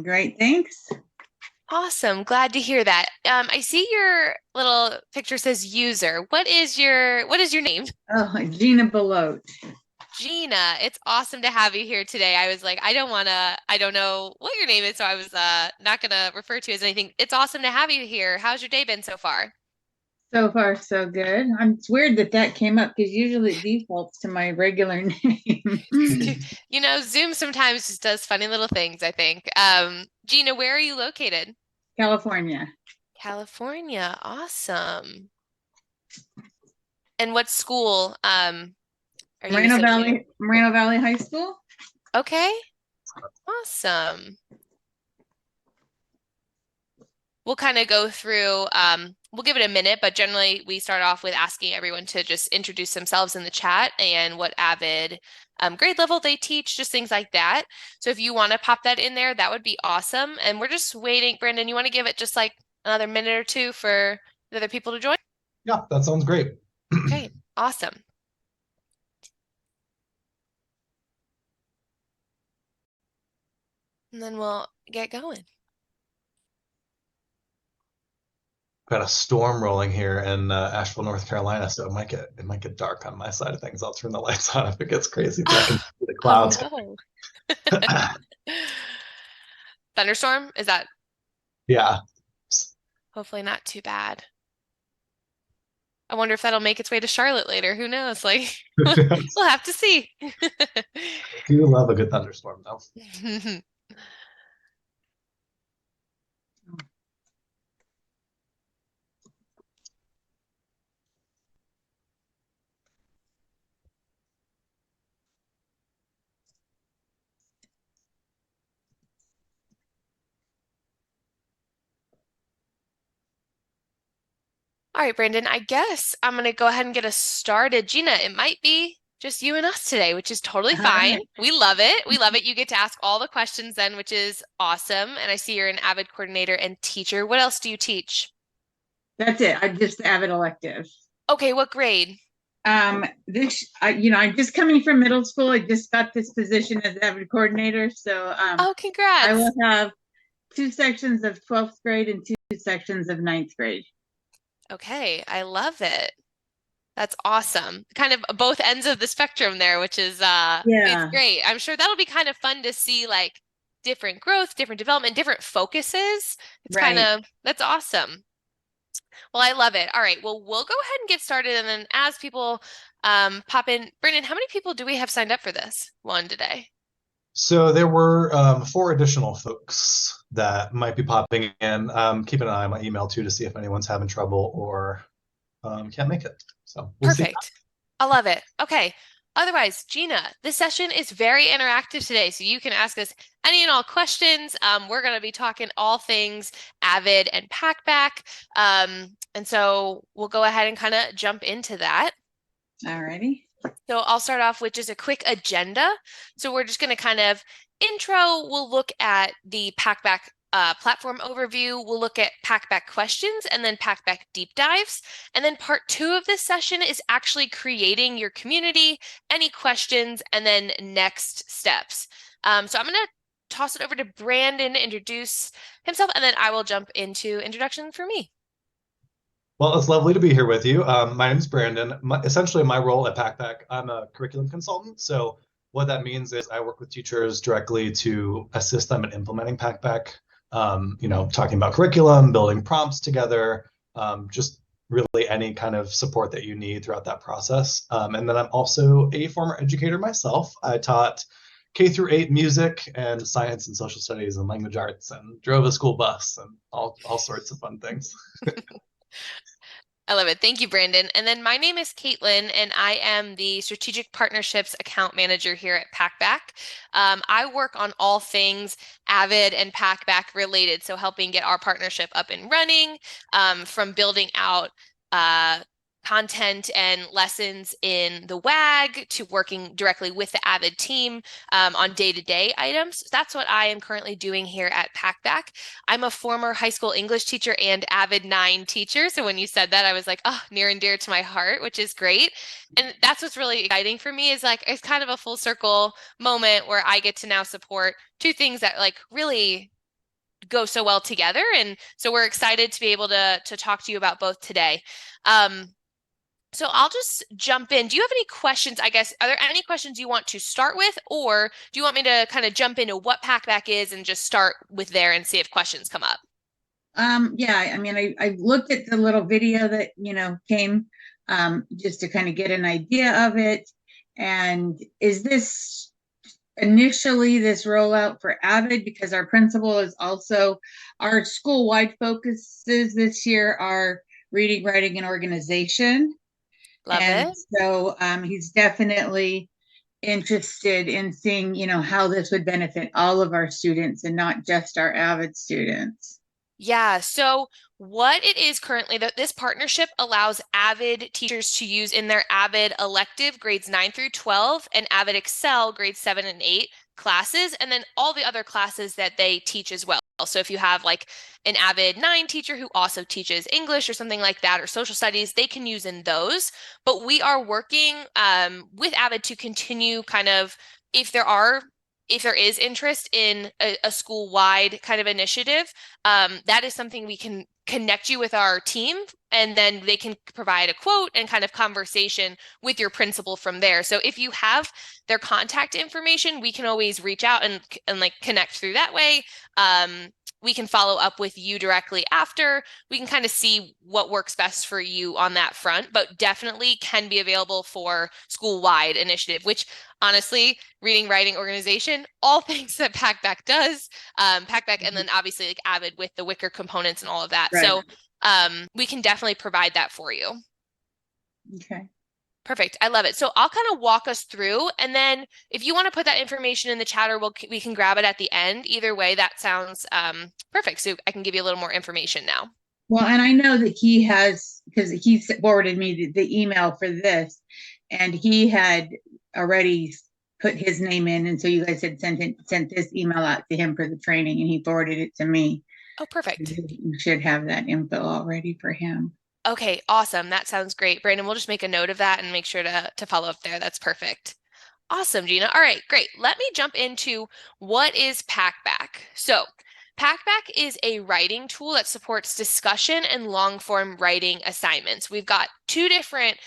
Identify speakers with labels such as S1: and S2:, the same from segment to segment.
S1: Great, thanks.
S2: Awesome. Glad to hear that. I see your little picture says user. What is your name?
S1: Oh, Gina Belote.
S2: Gina. It's awesome to have you here today. I was like, I don't know what your name is, so I was not gonna refer to you as anything. It's awesome to have you here. How's your day been so far?
S1: So far, so good. It's weird that that came up because usually it defaults to my regular name.
S2: Zoom sometimes just does funny little things, I think. Gina, where are you located?
S1: California.
S2: California. Awesome. And what school are you associated?
S1: Moreno Valley High School.
S2: Okay. Awesome. We'll kind of go through, we'll give it a minute, but generally we start off with asking everyone to just introduce themselves in the chat and what AVID grade level they teach, just things like that. So if you want to pop that in there, that would be awesome. And we're just waiting. Brandon, you want to give it just like another minute or two for the other people to join?
S3: Yeah, that sounds great.
S2: Okay, awesome. And then we'll get going.
S3: Got a storm rolling here in Asheville, North Carolina, so it might get dark on my side of things. I'll turn the lights on if it gets crazy, but I can see the
S2: Oh
S3: clouds.
S2: no. Thunderstorm? Is that
S3: Yeah.
S2: hopefully not too bad? I wonder if that'll make its way to Charlotte later. Who knows? Like,
S3: I
S2: we'll have to see.
S3: do love a good thunderstorm, though.
S2: All right, Brandon, I guess I'm going to go ahead and get us started. Gina, it might be just you and us today, which is totally
S1: All
S2: fine.
S1: right.
S2: We love it. We love it. You get to ask all the questions then, which is awesome. And I see you're an AVID coordinator and teacher. What else do you teach?
S1: That's it. I just avid elective.
S2: Okay, what grade?
S1: I'm just coming from middle school. I just got this position as avid coordinator, so
S2: Oh,
S1: I will
S2: congrats.
S1: have two sections of 12th grade and two sections of ninth grade.
S2: Okay, I love it. That's awesome. Kind of both ends of the spectrum there, which is it's
S1: Yeah,
S2: great. I'm sure that'll be kind of fun to see like different growth, different development, different focuses. It's kind
S1: right.
S2: of that's awesome. Well, I love it. All right. Well, we'll go ahead and get started and then as people pop in, Brandon, how many people do we have signed up for this one today?
S3: So there were four additional folks that might be popping in. Keep an eye on my email too to see if anyone's having trouble or can't make it. So we'll see.
S2: Perfect. I love it. Okay. Otherwise, Gina, this session is very interactive today, so you can ask us any and all questions. We're going to be talking all things AVID and Packback. And so we'll go ahead and kind of jump into that.
S1: All righty.
S2: So I'll start off with just a quick agenda. So we're just going to kind of intro, we'll look at the Packback platform overview. We'll look at Packback questions and then Packback deep dives. And then part two of this session is actually creating your community, any questions, and then next steps. So I'm going to toss it over to Brandon to introduce himself, and then I will jump into introduction for me.
S3: Well, it's lovely to be here with you. My name is Brandon. Essentially, my role at Packback, I'm a curriculum consultant. So what that means is I work with teachers directly to assist them in implementing Packback. Talking about curriculum, building prompts together, just really any kind of support that you need throughout that process. And then I'm also a former educator myself. I taught K through 8 music and science and social studies and language arts and drove a school bus and all sorts of fun things.
S2: I love it. Thank you, Brandon. And then my name is Caitlin, and I am the Strategic Partnerships Account Manager here at Packback. I work on all things AVID and Packback related, so helping get our partnership up and running, from building out content and lessons in the WAG to working directly with the AVID team on day-to-day items. That's what I am currently doing here at Packback. I'm a former high school English teacher and AVID 9 teacher. So when you said that, I was like, oh, near and dear to my heart, which is great. And that's what's really exciting for me is like, it's kind of a full circle moment where I get to now support two things that like really go so well together. And so we're excited to be able to talk to you about both today. So I'll just jump in. Do you have any questions, I guess? Are there any questions you want to start with, or do you want me to kind of jump into what Packback is and just start with there and see if questions come up?
S1: Yeah, I mean, I looked at the little video that, came just to kind of get an idea of it. And is this initially this rollout for AVID? Because our principal is also, our school-wide focuses this year are reading, writing, and organization.
S2: Love
S1: And
S2: it.
S1: so he's definitely interested in seeing, how this would benefit all of our students and not just our AVID students.
S2: Yeah, so what it is currently that this partnership allows AVID teachers to use in their AVID elective grades 9 through 12 and AVID Excel grades 7 and 8 classes, and then all the other classes that they teach as well. So if you have like an AVID 9 teacher who also teaches English or something like that, or social studies, they can use in those. But we are working with AVID to continue kind of, if there is interest in a school-wide kind of initiative, that is something we can connect you with our team, and then they can provide a quote and kind of conversation with your principal from there. So if you have their contact information, we can always reach out and like connect through that way. We can follow up with you directly after. We can kind of see what works best for you on that front, but definitely can be available for school-wide initiative, which honestly, reading, writing, organization, all things that Packback does, Packback, and then obviously like AVID with the Wicker components and all of that.
S1: Right.
S2: So we can definitely provide that for you.
S1: Okay.
S2: Perfect. I love it. So I'll kind of walk us through, and then if you want to put that information in the chat, or we can grab it at the end. Either way, that sounds perfect. So I can give you a little more information now.
S1: Well, and I know that he has, because he forwarded me the email for this, and he had already put his name in, and so you guys had sent this email out to him for the training, and he forwarded it to me.
S2: Oh, perfect.
S1: You should have that info already for him.
S2: Okay, awesome. That sounds great. Brandon, we'll just make a note of that and make sure to follow up there. That's perfect. Awesome, Gina. All right, great. Let me jump into what is Packback. So Packback is a writing tool that supports discussion and long-form writing assignments. We've got two different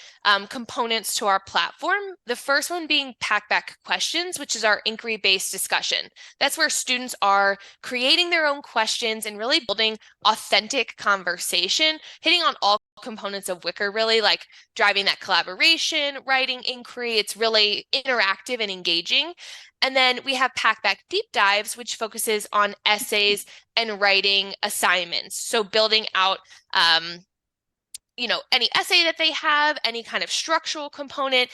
S2: components to our platform. The first one being Packback Questions, which is our inquiry-based discussion. That's where students are creating their own questions and really building authentic conversation, hitting on all components of Wicker, really like driving that collaboration, writing inquiry. It's really interactive and engaging. And then we have Packback Deep Dives, which focuses on essays and writing assignments. So building out, any essay that they have, any kind of structural component.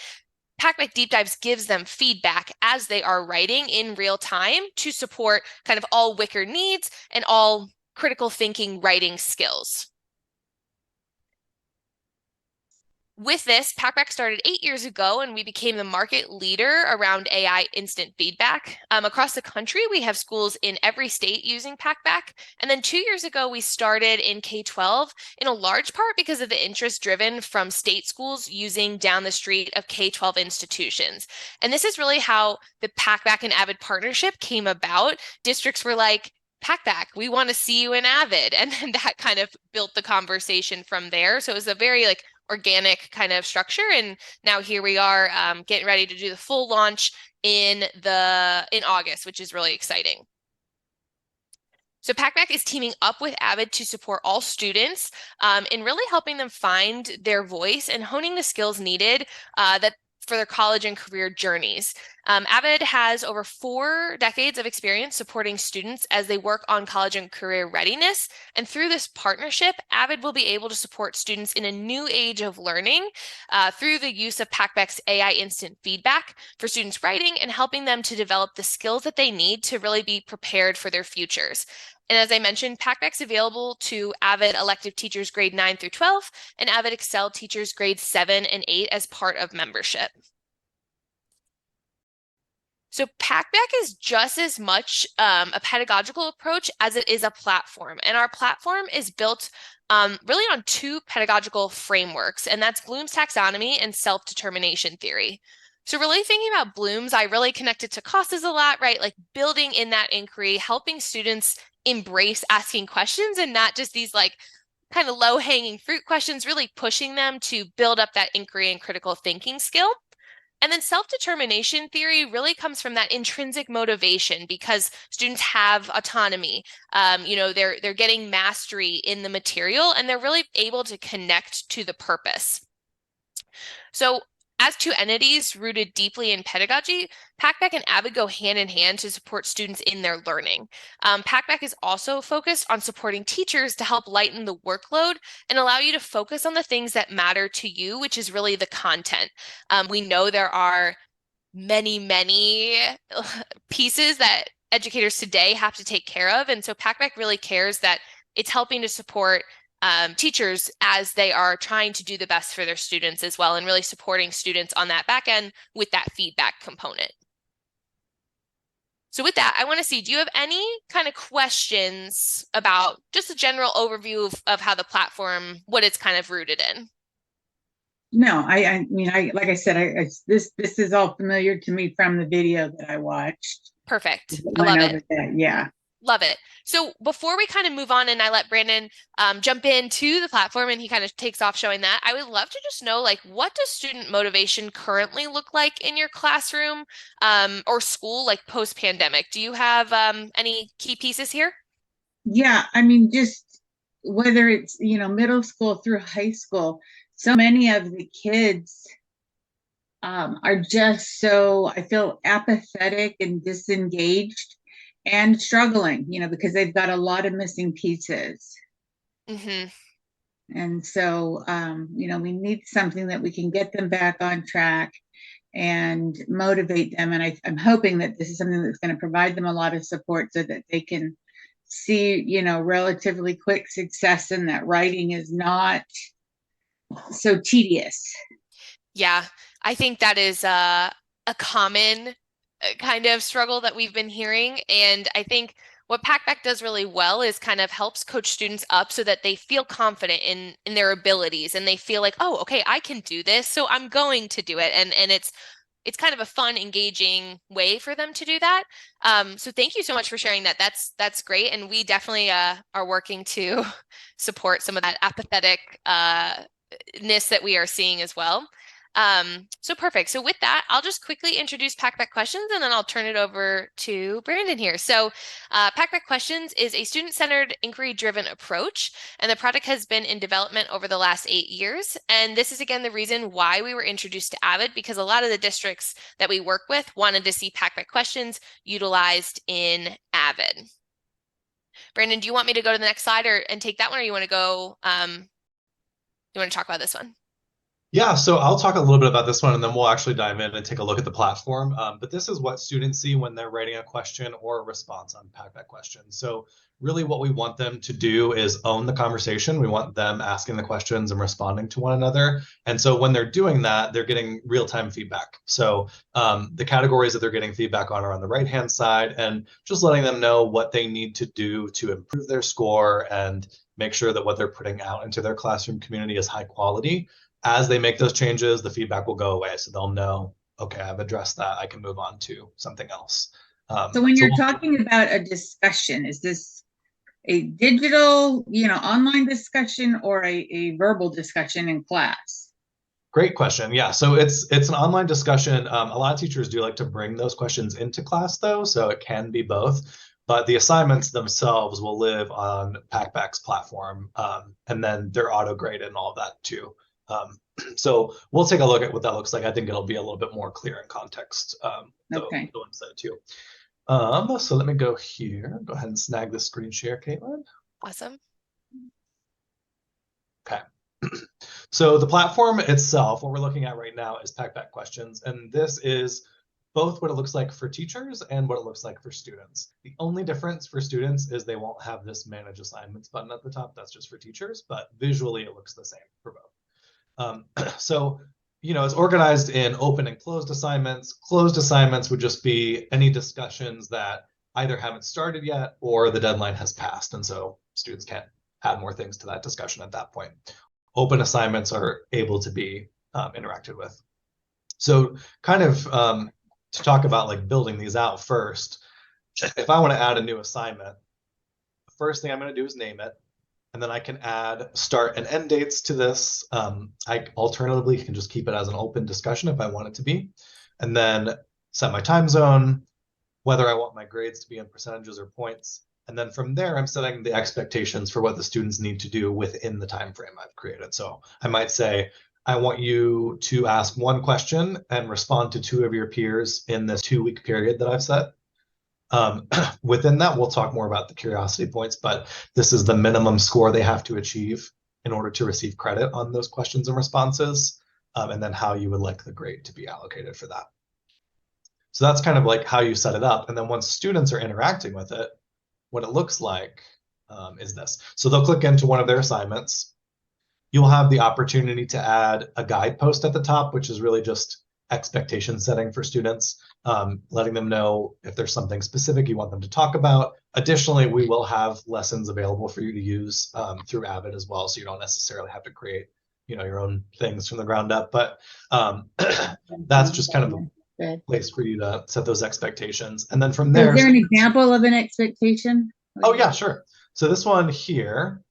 S2: Packback Deep Dives gives them feedback as they are writing in real time to support kind of all Wicker needs and all critical thinking writing skills. With this, Packback started 8 years ago, and we became the market leader around AI instant feedback. Across the country, we have schools in every state using Packback. And then 2 years ago, we started in K-12, in a large part because of the interest driven from state schools using down the street of K-12 institutions. And this is really how the Packback and AVID partnership came about. Districts were like, Packback, we want to see you in AVID. And then that kind of built the conversation from there. So it was a very organic kind of structure, and now here we are getting ready to do the full launch in August, which is really exciting. So Packback is teaming up with AVID to support all students in really helping them find their voice and honing the skills needed for their college and career journeys. AVID has over 4 decades of experience supporting students as they work on college and career readiness. And through this partnership, AVID will be able to support students in a new age of learning through the use of Packback's AI instant feedback for students writing and helping them to develop the skills that they need to really be prepared for their futures. And as I mentioned, Packback's available to AVID elective teachers grade 9 through 12 and AVID Excel teachers grades 7 and 8 as part of membership. So Packback is just as much a pedagogical approach as it is a platform. And our platform is built really on two pedagogical frameworks, and that's Bloom's taxonomy and self-determination theory. So really thinking about Bloom's, I really connected to causes a lot, right? Like building in that inquiry, helping students embrace asking questions and not just these like kind of low-hanging fruit questions, really pushing them to build up that inquiry and critical thinking skill. And then self-determination theory really comes from that intrinsic motivation because students have autonomy. They're getting mastery in the material and they're really able to connect to the purpose. So as two entities rooted deeply in pedagogy, Packback and AVID go hand in hand to support students in their learning. Packback is also focused on supporting teachers to help lighten the workload and allow you to focus on the things that matter to you, which is really the content. We know there are many pieces that educators today have to take care of. And so Packback really cares that it's helping to support teachers as they are trying to do the best for their students as well, and really supporting students on that back end with that feedback component. So with that, I want to see, do you have any kind of questions about just a general overview of how the platform, what it's kind of rooted in?
S1: No, I mean, like I said, this is all familiar to me from the video that I watched.
S2: Perfect. I love it.
S1: Yeah.
S2: Love it. So before we kind of move on and I let Brandon jump into the platform and he kind of takes off showing that, I would love to just know, like, what does student motivation currently look like in your classroom or school, like post-pandemic? Do you have any key pieces here?
S1: Yeah, I mean, just whether it's, middle school through high school, so many of the kids are just so, I feel, apathetic and disengaged and struggling, because they've got a lot of missing pieces.
S2: Mm-hmm.
S1: And so, we need something that we can get them back on track and motivate them. And I'm hoping that this is something that's going to provide them a lot of support so that they can see, relatively quick success and that writing is not so tedious.
S2: Yeah, I think that is a common kind of struggle that we've been hearing. And I think what Packback does really well is kind of helps coach students up so that they feel confident in their abilities and they feel like, oh, okay, I can do this, so I'm going to do it. And it's kind of a fun, engaging way for them to do that. So thank you so much for sharing that. That's great. And we definitely are working to support some of that apathetic ness that we are seeing as well. So perfect. So with that, I'll just quickly introduce Packback Questions and then I'll turn it over to Brandon here. So Packback Questions is a student-centered, inquiry-driven approach, and the product has been in development over the last 8 years. And this is, again, the reason why we were introduced to AVID, because a lot of the districts that we work with wanted to see Packback Questions utilized in AVID. Brandon, do you want me to go to the next slide and take that one, or you want to go, you want to talk about this one?
S3: Yeah, so I'll talk a little bit about this one and then we'll actually dive in and take a look at the platform. But this is what students see when they're writing a question or a response on Packback Questions. So really what we want them to do is own the conversation. We want them asking the questions and responding to one another. And so when they're doing that, they're getting real-time feedback. So the categories that they're getting feedback on are on the right-hand side, and just letting them know what they need to do to improve their score and make sure that what they're putting out into their classroom community is high quality. As they make those changes, the feedback will go away. So they'll know, okay, I've addressed that. I can move on to something else.
S1: So when you're talking about a discussion, is this a digital, online discussion or a verbal discussion in class?
S3: Great question. Yeah, so it's an online discussion. A lot of teachers do like to bring those questions into class, though, so it can be both. But the assignments themselves will live on Packback's platform, and then they're auto-graded and all of that too. So we'll take a look at what that looks like. I think it'll be a little bit more clear in context.
S1: Okay.
S3: The website too. So let me go here. Go ahead and snag the screen share, Caitlin.
S2: Awesome.
S3: Okay. So the platform itself, what we're looking at right now is Packback Questions, and this is both what it looks like for teachers and what it looks like for students. The only difference for students is they won't have this manage assignments button at the top. That's just for teachers, but visually it looks the same for both. So, it's organized in open and closed assignments. Closed assignments would just be any discussions that either haven't started yet or the deadline has passed. And so students can't add more things to that discussion at that point. Open assignments are able to be interacted with. So kind of to talk about like building these out first, if I want to add a new assignment, the first thing I'm going to do is name it. And then I can add start and end dates to this. I alternatively can just keep it as an open discussion if I want it to be. And then set my time zone, whether I want my grades to be in percentages or points. And then from there, I'm setting the expectations for what the students need to do within the time frame I've created. So I might say, I want you to ask one question and respond to 2 of your peers in this 2-week period that I've set. Within that, we'll talk more about the curiosity points, but this is the minimum score they have to achieve in order to receive credit on those questions and responses, and then how you would like the grade to be allocated for that. So that's kind of like how you set it up. And then once students are interacting with it, what it looks like is this. So they'll click into one of their assignments. You'll have the opportunity to add a guidepost at the top, which is really just expectation setting for students, letting them know if there's something specific you want them to talk about. Additionally, we will have lessons available for you to use through AVID as well, so you don't necessarily have to create your own things from the ground up. But that's just kind of a place for you to set those expectations. And then from there—
S1: Is there an example of an expectation?
S3: Oh, yeah, sure. So this one here,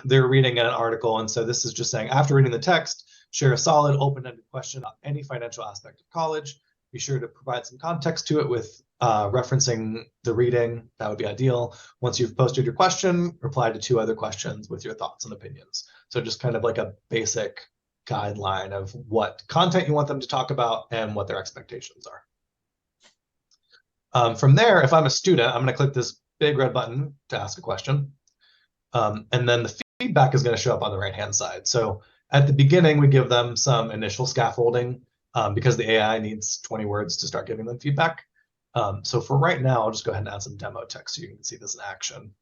S3: they're reading an article. And so this is just saying, after reading the text, share a solid, open-ended question about any financial aspect of college. Be sure to provide some context to it with referencing the reading. That would be ideal. Once you've posted your question, reply to 2 other questions with your thoughts and opinions. So just kind of like a basic guideline of what content you want them to talk about and what their expectations are. From there, if I'm a student, I'm going to click this big red button to ask a question. And then the feedback is going to show up on the right-hand side. So at the beginning, we give them some initial scaffolding because the AI needs 20 words to start giving them feedback. So for right now, I'll just go ahead and add some demo text so you can see this in action.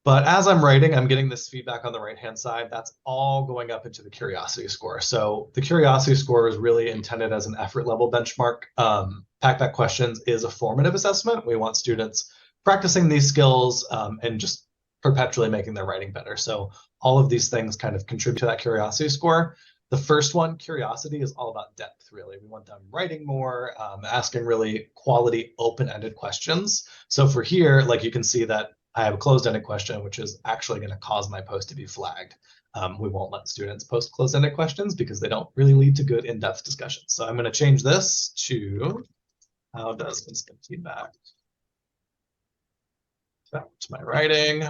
S3: But as I'm writing, I'm getting this feedback on the right-hand side. That's all going up into the curiosity score. So the curiosity score is really intended as an effort level benchmark. Packback questions is a formative assessment. We want students practicing these skills and just perpetually making their writing better. So all of these things kind of contribute to that curiosity score. The first one, curiosity, is all about depth, really. We want them writing more, asking really quality open-ended questions. So for here, like you can see that I have a closed-ended question, which is actually going to cause my post to be flagged. We won't let students post closed-ended questions because they don't really lead to good in-depth discussions. So I'm going to change this to how does instant feedback affect my writing?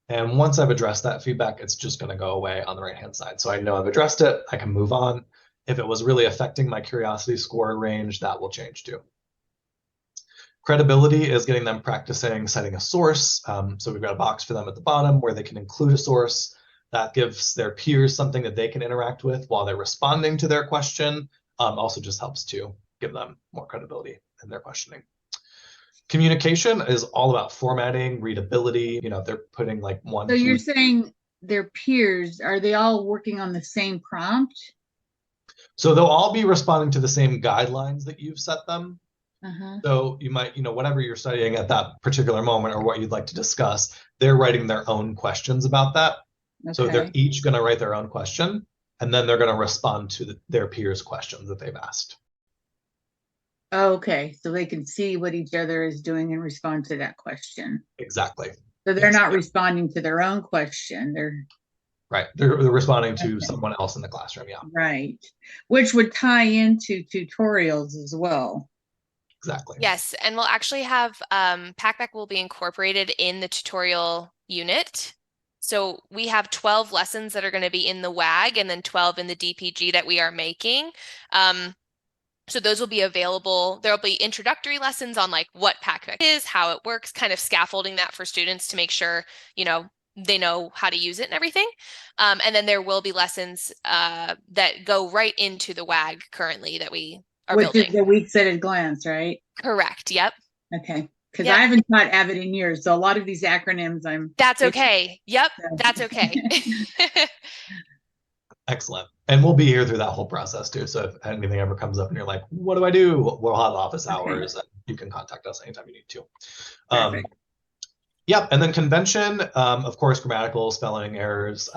S3: And once I've addressed that feedback, it's just going to go away on the right-hand side. So I know I've addressed it. I can move on. If it was really affecting my curiosity score range, that will change too. Credibility is getting them practicing setting a source. So we've got a box for them at the bottom where they can include a source. That gives their peers something that they can interact with while they're responding to their question. Also just helps to give them more credibility in their questioning. Communication is all about formatting, readability. They're putting like one.
S1: So you're saying their peers, are they all working on the same prompt?
S3: So they'll all be responding to the same guidelines that you've set them.
S1: Uh-huh.
S3: So you might, whatever you're studying at that particular moment or what you'd like to discuss, they're writing their own questions about that. Okay. So they're each going to write their own question, and then they're going to respond to their peers' questions that they've asked.
S1: Okay, so they can see what each other is doing and respond to that question.
S3: Exactly.
S1: So they're not responding to their own question.
S3: Right. They're responding to someone else in the classroom. Yeah.
S1: Right. Which would tie into tutorials as well.
S3: Exactly.
S2: Yes, and we'll actually have Packback will be incorporated in the tutorial unit. So we have 12 lessons that are going to be in the WAG and then 12 in the DPG that we are making. So those will be available. There'll be introductory lessons on like what Packback is, how it works, kind of scaffolding that for students to make sure, they know how to use it and everything. And then there will be lessons that go right into the WAG currently that we are
S1: Which
S2: building.
S1: is the weeks at a glance, right?
S2: Correct. Yep.
S1: Okay. Because
S2: Yep.
S1: I haven't taught AVID in years, so a lot of these acronyms
S2: That's okay. Yep.
S1: So.
S2: That's okay.
S3: Excellent. And we'll be here through that whole process too. So if anything ever comes up and you're like, what do I do? We'll have office hours and you can contact us anytime you need to.
S1: Perfect.
S3: Yeah, and then convention, of course, grammatical, spelling errors,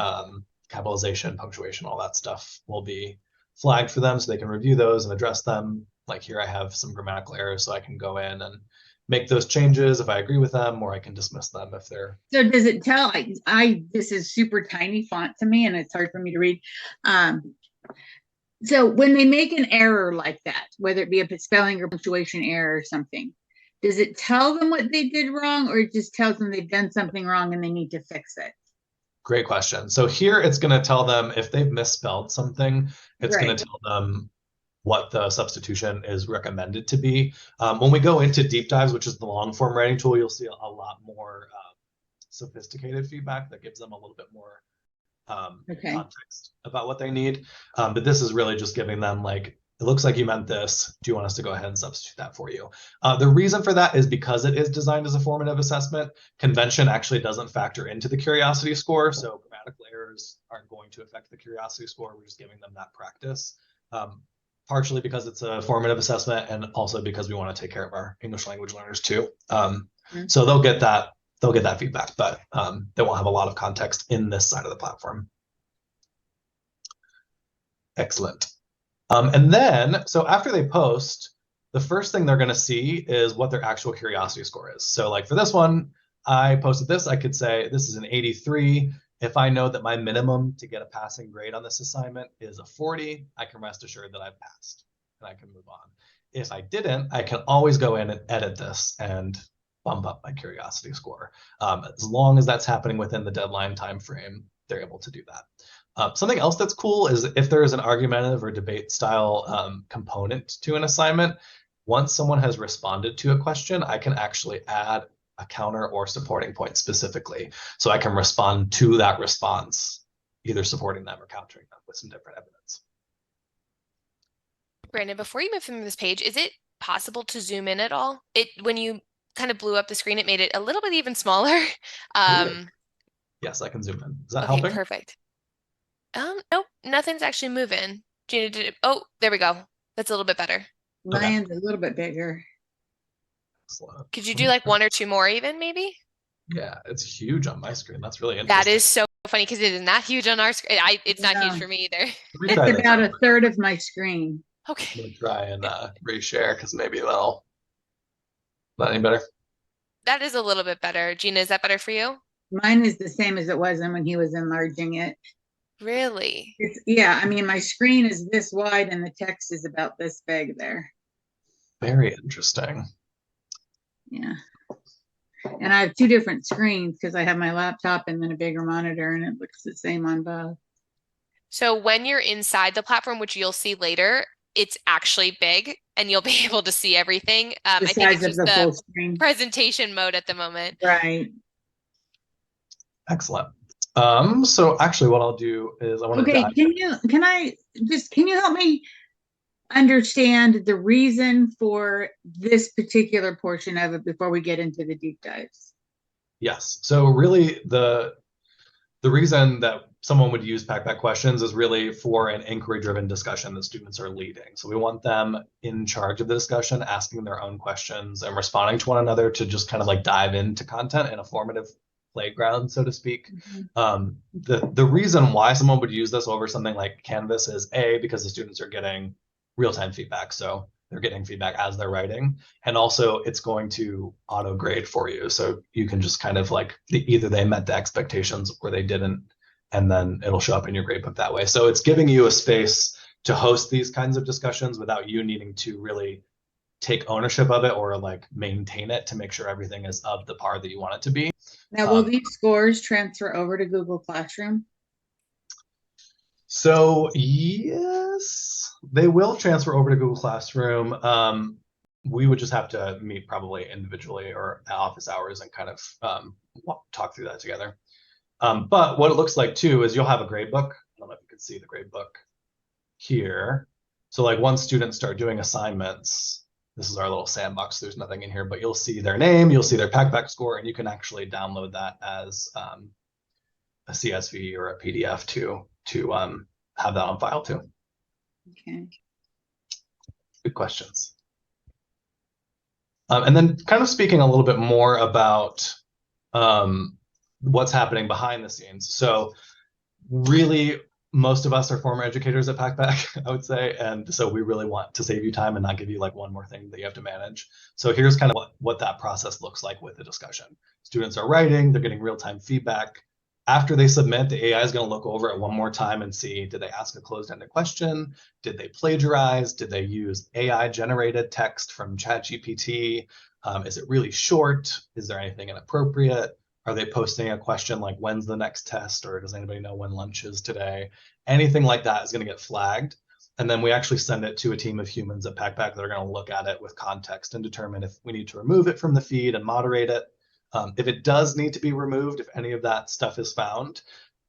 S3: capitalization, punctuation, all that stuff will be flagged for them so they can review those and address them. Like here I have some grammatical errors, so I can go in and make those changes if I agree with them, or I can dismiss them if they're.
S1: So does it tell, this is super tiny font to me and it's hard for me to read. So when they make an error like that, whether it be a spelling or punctuation error or something, does it tell them what they did wrong, or it just tells them they've done something wrong and they need to fix it?
S3: Great question. So here it's going to tell them if they've misspelled something, it's going to tell them what the substitution is recommended to be. When we go into deep dives, which is the long form writing tool, you'll see a lot more sophisticated feedback that gives them a little bit more context about what they need. But this is really just giving them like, it looks like you meant this. Do you want us to go ahead and substitute that for you? The reason for that is because it is designed as a formative assessment. Convention actually doesn't factor into the curiosity score. So grammatical errors aren't going to affect the curiosity score. We're just giving them that practice. Partially because it's a formative assessment and also because we want to take care of our English language learners too. So they'll get that feedback, but they won't have a lot of context in this side of the platform. Excellent. And then, so after they post, the first thing they're going to see is what their actual curiosity score is. So like for this one, I posted this, I could say this is an 83. If I know that my minimum to get a passing grade on this assignment is a 40, I can rest assured that I've passed and I can move on. If I didn't, I can always go in and edit this and bump up my curiosity score. As long as that's happening within the deadline time frame, they're able to do that. Something else that's cool is if there is an argumentative or debate style component to an assignment, once someone has responded to a question, I can actually add a counter or supporting point specifically. So I can respond to that response, either supporting them or countering them with some different evidence.
S2: Brandon, before you move from this page, is it possible to zoom in at all? When you kind of blew up the screen, it made it a little bit even smaller.
S3: Yes, I can zoom in. Is that
S2: okay,
S3: helping?
S2: Perfect. Nope, nothing's actually moving. Gina, oh, there we go. That's a little bit better.
S1: Mine's a little bit bigger.
S3: Excellent.
S2: Could you do like one or two more even, maybe?
S3: Yeah, it's huge on my screen. That's really interesting.
S2: That is so funny because it is not huge on our screen. It's not huge for me either.
S1: It's about a third of my screen.
S2: Okay.
S3: I'm gonna try and reshare because maybe that'll. Not any better? That
S2: is a little bit better. Gina, is that better for you?
S1: Mine is the same as it was when he was enlarging it.
S2: Really?
S1: Yeah, I mean, my screen is this wide and the text is about this big there.
S3: Very interesting.
S1: Yeah. And I have two different screens because I have my laptop and then a bigger monitor, and it looks the same on both.
S2: So when you're inside the platform, which you'll see later, it's actually big and you'll be able to see everything. I think it's just the full screen presentation mode at the moment.
S1: Right.
S3: Excellent. So actually what I'll do is I want to
S1: can you help me understand the reason for this particular portion of it before we get into the deep dives?
S3: Yes. So really the reason that someone would use Packback questions is really for an inquiry-driven discussion that students are leading. So we want them in charge of the discussion, asking their own questions and responding to one another to just kind of like dive into content in a formative playground, so to speak. The reason why someone would use this over something like Canvas is because the students are getting real-time feedback. So they're getting feedback as they're writing. And also it's going to auto grade for you. So you can just kind of like either they met the expectations or they didn't, and then it'll show up in your gradebook that way. So it's giving you a space to host these kinds of discussions without you needing to really take ownership of it or like maintain it to make sure everything is of the par that you want it to be.
S1: Now, will these scores transfer over to Google Classroom?
S3: So yes, they will transfer over to Google Classroom. We would just have to meet probably individually or at office hours and kind of talk through that together. But what it looks like too is you'll have a grade book. I don't know if you can see the grade book here. So like once students start doing assignments, this is our little sandbox. There's nothing in here, but you'll see their name, you'll see their Packback score, and you can actually download that as a CSV or a PDF to have that on file too.
S1: Okay.
S3: Good questions. And then kind of speaking a little bit more about what's happening behind the scenes. So really, most of us are former educators at Packback, I would say. And so we really want to save you time and not give you like one more thing that you have to manage. So here's kind of what that process looks like with the discussion. Students are writing, they're getting real-time feedback. After they submit, the AI is going to look over it one more time and see, did they ask a closed-ended question? Did they plagiarize? Did they use AI-generated text from ChatGPT? Is it really short? Is there anything inappropriate? Are they posting a question like, when's the next test? Or does anybody know when lunch is today? Anything like that is going to get flagged. And then we actually send it to a team of humans at Packback that are going to look at it with context and determine if we need to remove it from the feed and moderate it. If it does need to be removed, if any of that stuff is found,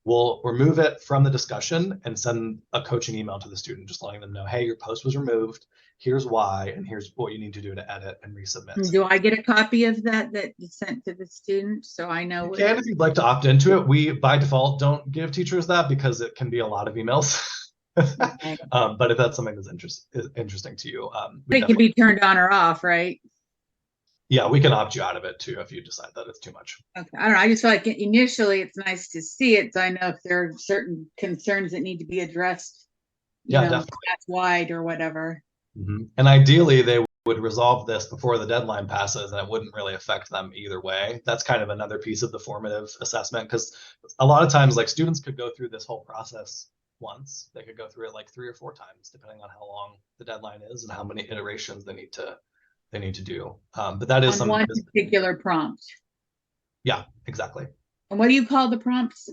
S3: we'll remove it from the discussion and send a coaching email to the student, just letting them know, hey, your post was removed. Here's why, and here's what you need to do to edit and resubmit.
S1: Do I get a copy of that is sent to the student so I know?
S3: You can if you'd like to opt into it. We, by default, don't give teachers that because it can be a lot of emails.
S1: Okay.
S3: But if that's something that's interesting to you,
S1: It can be turned on or off, right?
S3: Yeah, we can opt you out of it too if you decide that it's too much.
S1: Okay. I don't know. I just feel like initially it's nice to see it, so I know if there are certain concerns that need to be addressed.
S3: Yeah, definitely.
S1: That's wide or whatever.
S3: Mm-hmm. And ideally, they would resolve this before the deadline passes, and it wouldn't really affect them either way. That's kind of another piece of the formative assessment, because a lot of times, like, students could go through this whole process once. They could go through it like 3 or 4 times, depending on how long the deadline is and how many iterations they need to do. But that is
S1: on one particular prompt.
S3: Yeah, exactly.
S1: And what do you call the prompts?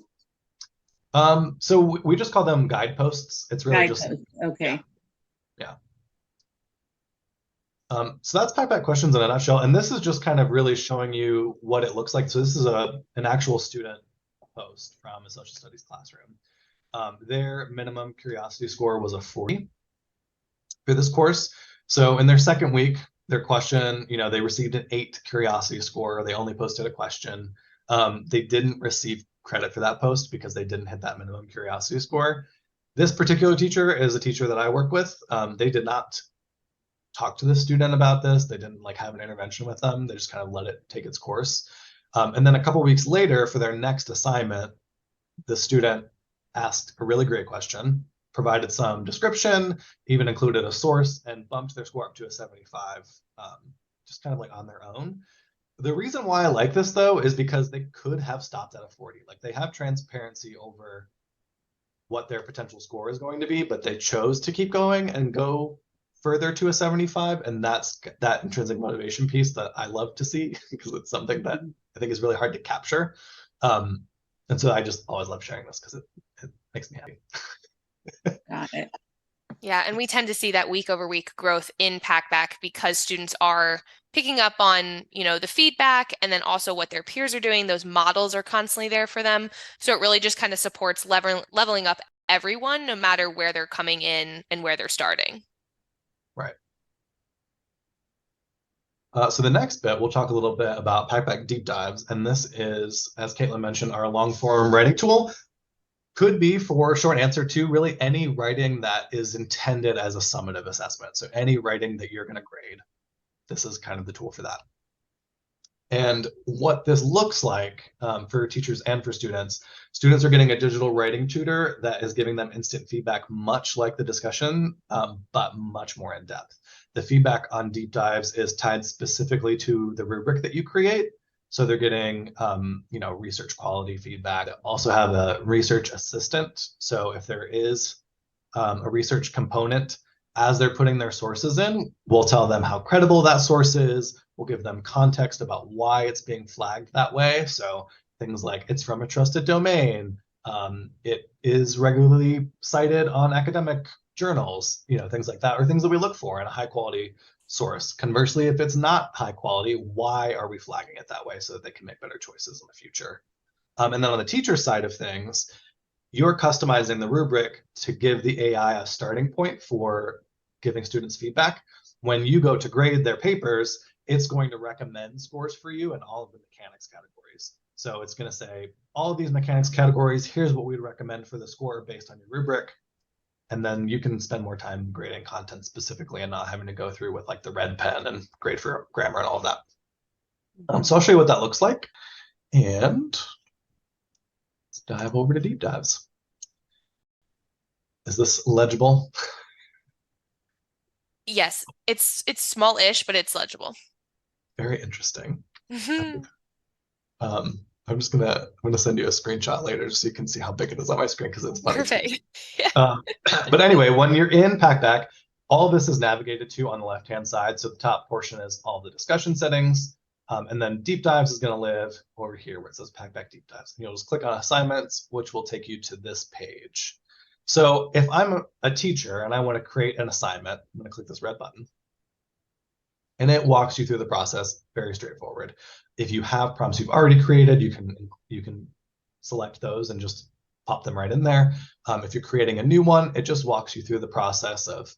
S3: So we just call them guideposts. It's really just
S1: okay.
S3: Yeah. So that's Packback questions in a nutshell, and this is just kind of really showing you what it looks like. So this is an actual student post from a social studies classroom. Their minimum curiosity score was a 40 for this course. So in their second week, their question, they received an 8 curiosity score. They only posted a question. They didn't receive credit for that post because they didn't hit that minimum curiosity score. This particular teacher is a teacher that I work with. They did not talk to the student about this. They didn't have an intervention with them. They just kind of let it take its course. And then a couple weeks later, for their next assignment, the student asked a really great question, provided some description, even included a source, and bumped their score up to a 75, just kind of on their own. The reason why I like this, though, is because they could have stopped at a 40. They have transparency over what their potential score is going to be, but they chose to keep going and go further to a 75, and that's that intrinsic motivation piece that I love to see because it's something that I think is really hard to capture. And so I just always love sharing this because it makes me happy.
S1: Got it.
S2: Yeah, and we tend to see that week over week growth in Packback because students are picking up on, the feedback and then also what their peers are doing. Those models are constantly there for them. So it really just kind of supports leveling up everyone, no matter where they're coming in and where they're starting.
S3: Right. So the next bit, we'll talk a little bit about Packback deep dives. And this is, as Caitlin mentioned, our long form writing tool. Could be for short answer to really any writing that is intended as a summative assessment. So any writing that you're going to grade, this is kind of the tool for that. And what this looks like for teachers and for students are getting a digital writing tutor that is giving them instant feedback, much like the discussion, but much more in depth. The feedback on deep dives is tied specifically to the rubric that you create. So they're getting, research quality feedback. They also have a research assistant. So if there is a research component, as they're putting their sources in, we'll tell them how credible that source is. We'll give them context about why it's being flagged that way. So things like it's from a trusted domain, it is regularly cited on academic journals, things like that, or things that we look for in a high quality source. Conversely, if it's not high quality, why are we flagging it that way so that they can make better choices in the future? And then on the teacher side of things, you're customizing the rubric to give the AI a starting point for giving students feedback. When you go to grade their papers, it's going to recommend scores for you in all of the mechanics categories. So it's going to say, all of these mechanics categories, here's what we'd recommend for the score based on your rubric. And then you can spend more time grading content specifically and not having to go through with like the red pen and grade for grammar and all of that. So I'll show you what that looks like. And let's dive over to deep dives. Is this legible?
S2: Yes, it's small-ish, but it's legible.
S3: Very interesting. I'm gonna send you a screenshot later just so you can see how big it is on my screen because it's funny.
S2: Perfect.
S3: But anyway, when you're in Packback, all this is navigated to on the left-hand side. So the top portion is all the discussion settings. And then deep dives is going to live over here where it says Packback deep dives. And you'll just click on assignments, which will take you to this page. So if I'm a teacher and I want to create an assignment, I'm going to click this red button. And it walks you through the process, very straightforward. If you have prompts you've already created, you can select those and just pop them right in there. If you're creating a new one, it just walks you through the process of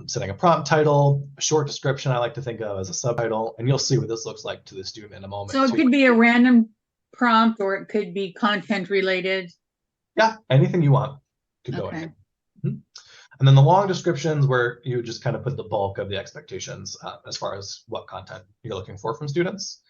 S3: setting a prompt title, a short description I like to think of as a subtitle, and you'll see what this looks like to the student in a moment.
S1: So it could be a random prompt or it could be content related.
S3: Yeah, anything you want could go in here. And then the long descriptions where you just kind of put the bulk of the expectations as far as what content you're looking for from students.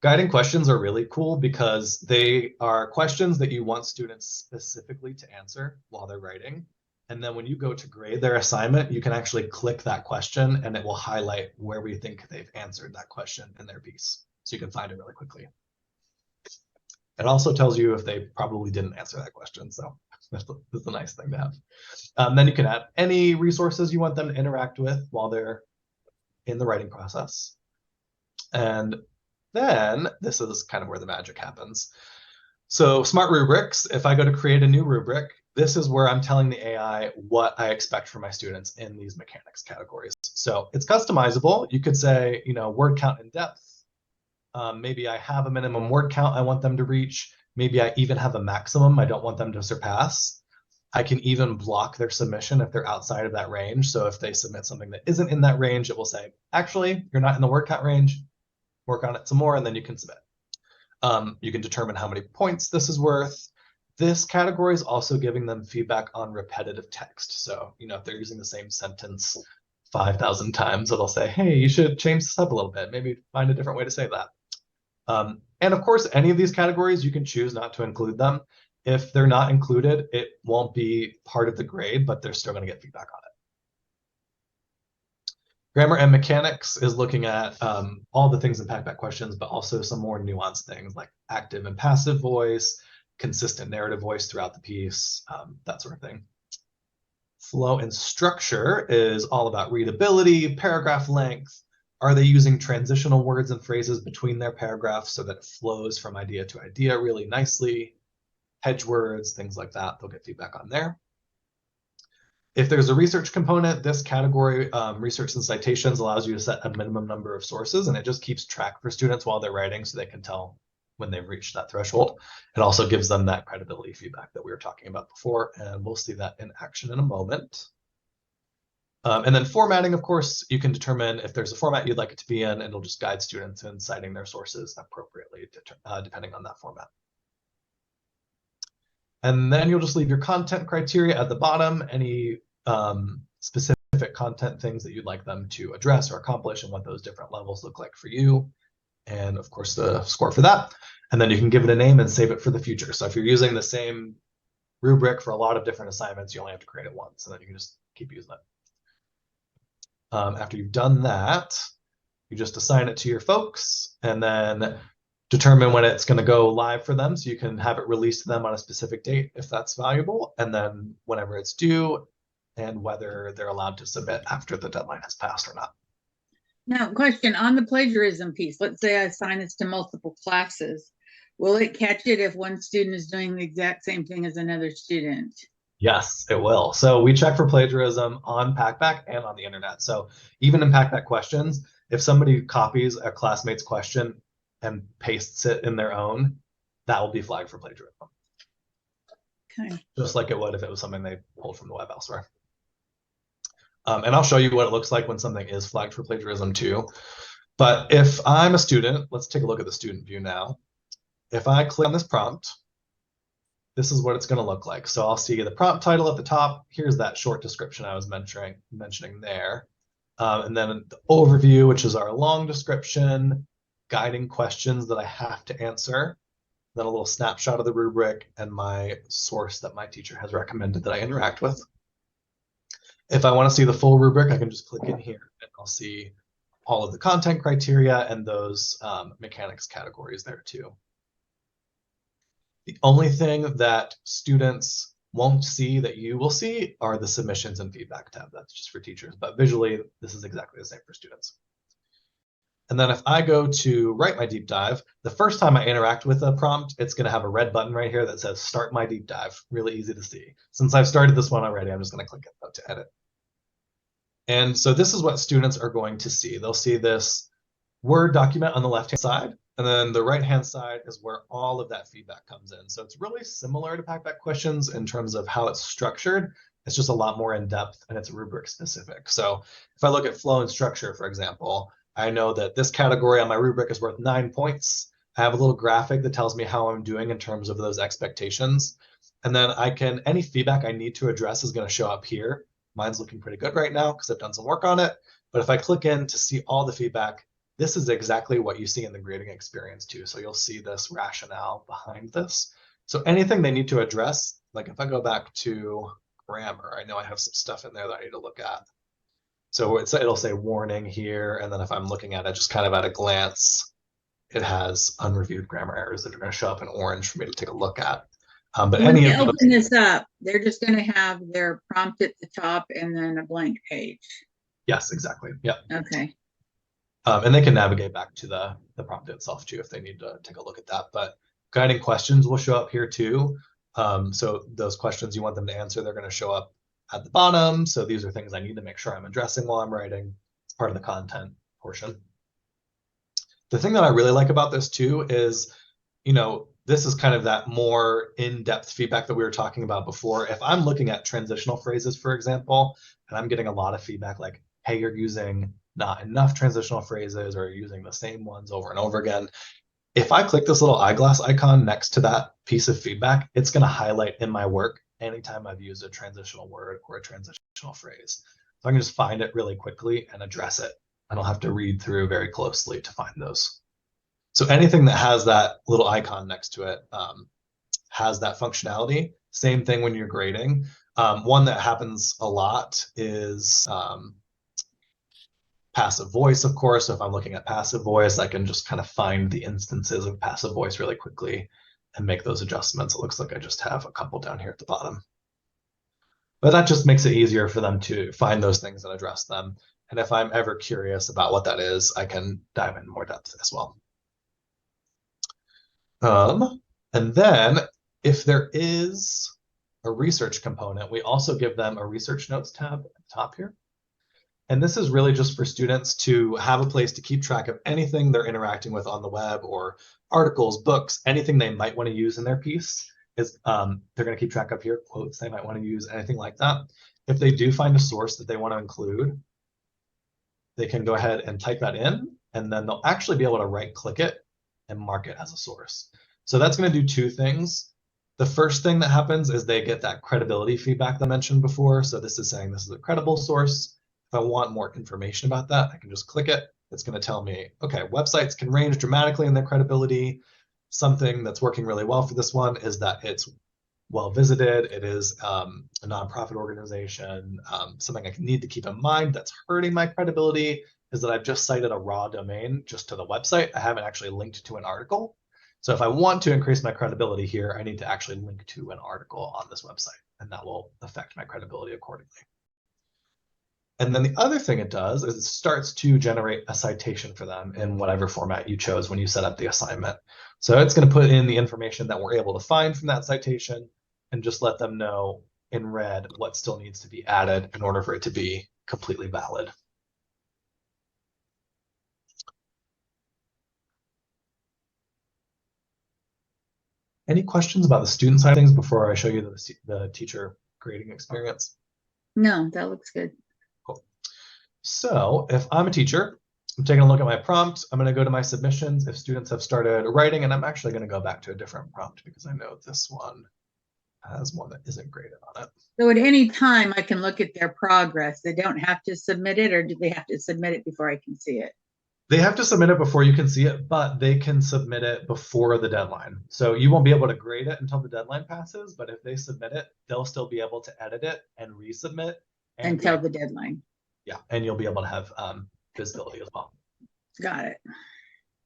S3: Guiding questions are really cool because they are questions that you want students specifically to answer while they're writing. And then when you go to grade their assignment, you can actually click that question and it will highlight where we think they've answered that question in their piece. So you can find it really quickly. It also tells you if they probably didn't answer that question. So that's a nice thing to have. Then you can add any resources you want them to interact with while they're in the writing process. And then this is kind of where the magic happens. So smart rubrics, if I go to create a new rubric, this is where I'm telling the AI what I expect from my students in these mechanics categories. So it's customizable. You could say, word count and depth. Maybe I have a minimum word count I want them to reach. Maybe I even have a maximum I don't want them to surpass. I can even block their submission if they're outside of that range. So if they submit something that isn't in that range, it will say, actually, you're not in the word count range. Work on it some more, and then you can submit. You can determine how many points this is worth. This category is also giving them feedback on repetitive text. So, if they're using the same sentence 5,000 times, it'll say, hey, you should change this up a little bit. Maybe find a different way to say that. And of course, any of these categories, you can choose not to include them. If they're not included, it won't be part of the grade, but they're still going to get feedback on it. Grammar and mechanics is looking at all the things in Packback questions, but also some more nuanced things like active and passive voice, consistent narrative voice throughout the piece, that sort of thing. Flow and structure is all about readability, paragraph length. Are they using transitional words and phrases between their paragraphs so that it flows from idea to idea really nicely? Hedge words, things like that, they'll get feedback on there. If there's a research component, this category, research and citations, allows you to set a minimum number of sources, and it just keeps track for students while they're writing so they can tell when they've reached that threshold. It also gives them that credibility feedback that we were talking about before, and we'll see that in action in a moment. And then formatting, of course, you can determine if there's a format you'd like it to be in, and it'll just guide students in citing their sources appropriately, depending on that format. And then you'll just leave your content criteria at the bottom, any specific content things that you'd like them to address or accomplish and what those different levels look like for you. And of course, the score for that. And then you can give it a name and save it for the future. So if you're using the same rubric for a lot of different assignments, you only have to create it once, and then you can just keep using it. After you've done that, you just assign it to your folks and then determine when it's going to go live for them, so you can have it released to them on a specific date if that's valuable, and then whenever it's due, and whether they're allowed to submit after the deadline has passed or not.
S1: Now, question on the plagiarism piece. Let's say I assign this to multiple classes. Will it catch it if one student is doing the exact same thing as another student?
S3: Yes, it will. So we check for plagiarism on Packback and on the internet. So even in Packback questions, if somebody copies a classmate's question and pastes it in their own, that will be flagged for plagiarism.
S1: Okay.
S3: Just like it would if it was something they pulled from the web elsewhere. And I'll show you what it looks like when something is flagged for plagiarism too. But if I'm a student, let's take a look at the student view now. If I click on this prompt, this is what it's going to look like. So I'll see the prompt title at the top. Here's that short description I was mentioning there. And then the overview, which is our long description, guiding questions that I have to answer, then a little snapshot of the rubric and my source that my teacher has recommended that I interact with. If I want to see the full rubric, I can just click in here and I'll see all of the content criteria and those mechanics categories there too. The only thing that students won't see that you will see are the submissions and feedback tab. That's just for teachers, but visually, this is exactly the same for students. And then if I go to write my deep dive, the first time I interact with a prompt, it's going to have a red button right here that says start my deep dive. Really easy to see. Since I've started this one already, I'm just going to click it to edit. And so this is what students are going to see. They'll see this Word document on the left-hand side, and then the right-hand side is where all of that feedback comes in. So it's really similar to Packback questions in terms of how it's structured. It's just a lot more in depth and it's rubric specific. So if I look at flow and structure, for example, I know that this category on my rubric is worth 9 points. I have a little graphic that tells me how I'm doing in terms of those expectations. And then any feedback I need to address is going to show up here. Mine's looking pretty good right now because I've done some work on it. But if I click in to see all the feedback, this is exactly what you see in the grading experience too. So you'll see this rationale behind this. So anything they need to address, like if I go back to grammar, I know I have some stuff in there that I need to look at. So it'll say warning here. And then if I'm looking at it just kind of at a glance, it has unreviewed grammar errors that are going to show up in orange for me to take a look at. But
S1: when
S3: any
S1: they
S3: of those,
S1: open this up, they're just going to have their prompt at the top and then a blank page.
S3: yes, exactly. Yeah.
S1: Okay.
S3: And they can navigate back to the prompt itself too if they need to take a look at that. But guiding questions will show up here too. So those questions you want them to answer, they're going to show up at the bottom. So these are things I need to make sure I'm addressing while I'm writing. It's part of the content portion. The thing that I really like about this too is, this is kind of that more in-depth feedback that we were talking about before. If I'm looking at transitional phrases, for example, and I'm getting a lot of feedback like, hey, you're using not enough transitional phrases or you're using the same ones over and over again. If I click this little eyeglass icon next to that piece of feedback, it's going to highlight in my work anytime I've used a transitional word or a transitional phrase. So I can just find it really quickly and address it. I don't have to read through very closely to find those. So anything that has that little icon next to it has that functionality. Same thing when you're grading. One that happens a lot is passive voice, of course. So if I'm looking at passive voice, I can just kind of find the instances of passive voice really quickly and make those adjustments. It looks like I just have a couple down here at the bottom. But that just makes it easier for them to find those things and address them. And if I'm ever curious about what that is, I can dive in more depth as well. And then if there is a research component, we also give them a research notes tab at the top here. And this is really just for students to have a place to keep track of anything they're interacting with on the web or articles, books, anything they might want to use in their piece is they're going to keep track of here, quotes they might want to use, anything like that. If they do find a source that they want to include, they can go ahead and type that in, and then they'll actually be able to right-click it and mark it as a source. So that's going to do two things. The first thing that happens is they get that credibility feedback that I mentioned before. So this is saying this is a credible source. If I want more information about that, I can just click it. It's going to tell me, okay, websites can range dramatically in their credibility. Something that's working really well for this one is that it's well visited. It is a nonprofit organization. Something I need to keep in mind that's hurting my credibility is that I've just cited a raw domain just to the website. I haven't actually linked to an article. So if I want to increase my credibility here, I need to actually link to an article on this website, and that will affect my credibility accordingly. And then the other thing it does is it starts to generate a citation for them in whatever format you chose when you set up the assignment. So it's going to put in the information that we're able to find from that citation and just let them know in red what still needs to be added in order for it to be completely valid. Any questions about the student side of things before I show you the teacher grading experience?
S1: No, that looks good.
S3: Cool. So if I'm a teacher, I'm taking a look at my prompt. I'm going to go to my submissions if students have started writing, and I'm actually going to go back to a different prompt because I know this one has one that isn't graded on it.
S1: So at any time, I can look at their progress. They don't have to submit it, or do they have to submit it before I can see it?
S3: They have to submit it before you can see it, but they can submit it before the deadline. So you won't be able to grade it until the deadline passes, but if they submit it, they'll still be able to edit it and resubmit.
S1: Until the deadline.
S3: Yeah, and you'll be able to have visibility as well.
S1: Got it.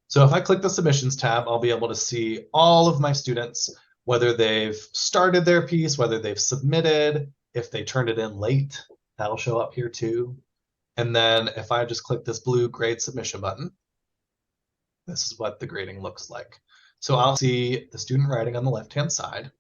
S3: So if I click the submissions tab, I'll be able to see all of my students, whether they've started their piece, whether they've submitted, if they turned it in late, that'll show up here too. And then if I just click this blue grade submission button, this is what the grading looks like. So I'll see the student writing on the left-hand side.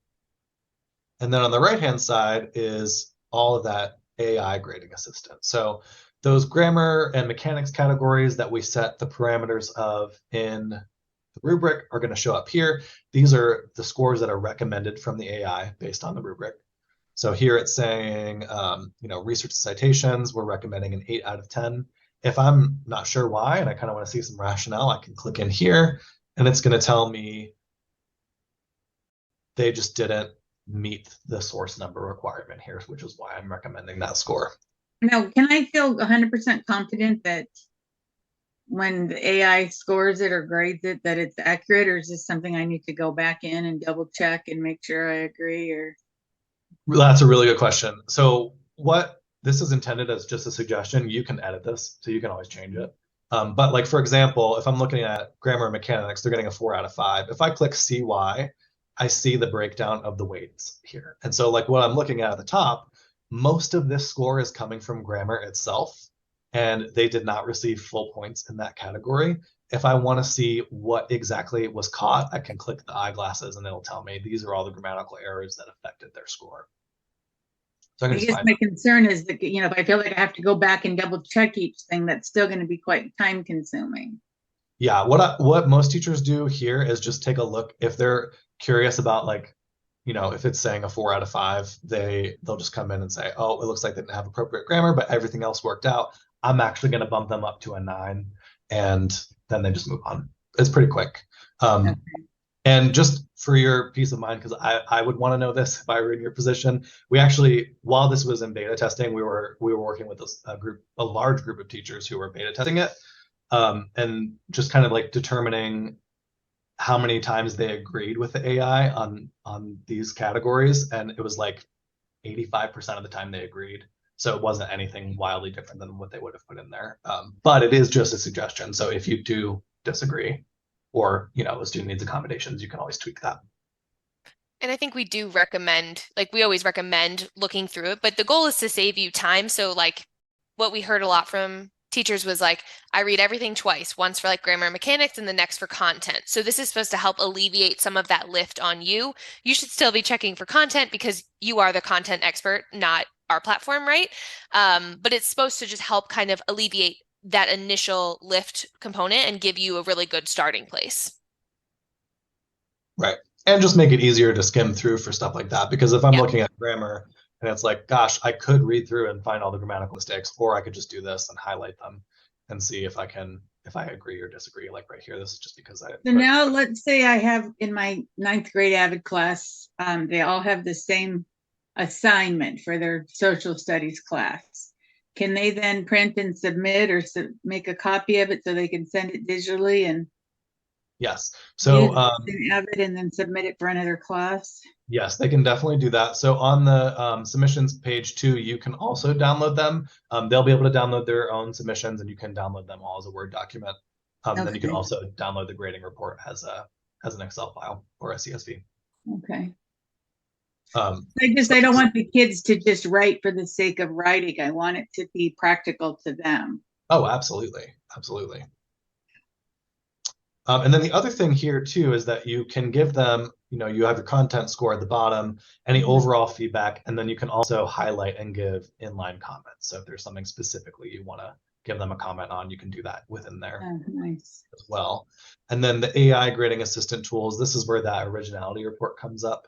S3: And then on the right-hand side is all of that AI grading assistant. So those grammar and mechanics categories that we set the parameters of in the rubric are going to show up here. These are the scores that are recommended from the AI based on the rubric. So here it's saying, research citations, we're recommending an 8 out of 10. If I'm not sure why, and I kind of want to see some rationale, I can click in here and it's going to tell me they just didn't meet the source number requirement here, which is why I'm recommending that score.
S1: Now, can I feel 100% confident that when the AI scores it or grades it, that it's accurate, or is this something I need to go back in and double check and make sure I agree? Or
S3: that's a really good question. So what this is intended as just a suggestion. You can edit this, so you can always change it. But like, for example, if I'm looking at grammar and mechanics, they're getting a 4 out of 5. If I click CY, I see the breakdown of the weights here. And so like what I'm looking at the top, most of this score is coming from grammar itself, and they did not receive full points in that category. If I want to see what exactly was caught, I can click the eyeglasses and it'll tell me these are all the grammatical errors that affected their score. So
S1: I guess my concern is that, if I feel like I have to go back and double check each thing, that's still going to be quite time consuming.
S3: Yeah, what most teachers do here is just take a look. If they're curious about, like, if it's saying a 4 out of 5, they'll just come in and say, oh, it looks like they didn't have appropriate grammar, but everything else worked out. I'm actually going to bump them up to a 9, and then they just move on. It's pretty quick. Okay. And just for your peace of mind, because I would want to know this if I were in your position, we actually, while this was in beta testing, we were working with a large group of teachers who were beta testing it, and just kind of like determining how many times they agreed with the AI on these categories, and it was like 85% of the time they agreed. So it wasn't anything wildly different than what they would have put in there. But it is just a suggestion. So if you do disagree, or a student needs accommodations, you can always tweak that.
S2: And I think we do recommend, like we always recommend looking through it, but the goal is to save you time. So like what we heard a lot from teachers was like, I read everything twice, once for like grammar and mechanics and the next for content. So this is supposed to help alleviate some of that lift on you. You should still be checking for content because you are the content expert, not our platform, right? But it's supposed to just help kind of alleviate that initial lift component and give you a really good starting place.
S3: Right. And just make it easier to skim through for stuff like that. Because if I'm looking at grammar and it's like, gosh, I could read through and find all the grammatical mistakes, or I could just do this and highlight them and see if I agree or disagree. Like right here, this is just because
S1: So now let's say I have in my 9th grade AVID class, they all have the same assignment for their social studies class. Can they then print and submit or make a copy of it so they can send it digitally and
S3: yes, so
S1: AVID and then submit it for another class?
S3: Yes, they can definitely do that. So on the submissions page 2, you can also download them. They'll be able to download their own submissions, and you can download them all as a Word document. Okay. Then you can also download the grading report as an Excel file or a CSV.
S1: Okay. I don't want the kids to just write for the sake of writing. I want it to be practical to them.
S3: Oh, absolutely. Absolutely. And then the other thing here too is that you can give them, you have your content score at the bottom, any overall feedback, and then you can also highlight and give inline comments. So if there's something specifically you want to give them a comment on, you can do that within there
S1: Oh, nice.
S3: as well. And then the AI grading assistant tools, this is where that originality report comes up.